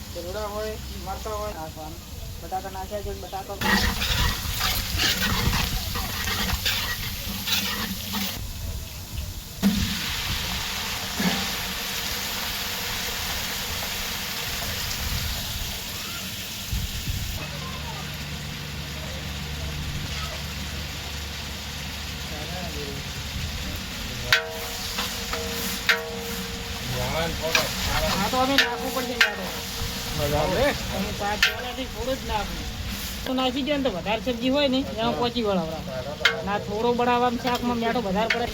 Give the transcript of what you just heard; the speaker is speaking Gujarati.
ભેરડા હોય મરતા હોય નાખવાનું. બટાકા નાખ્યા છે બટાકા હા તો અમે નાખવું પડશે થોડું જ નાખવું તો નાખી દે ને તો વધારે સબ્જી હોય ને એમાં પહોંચી વળાવડા ના થોડો બનાવવામાં શાકમાં મેઠો વધારે પડે.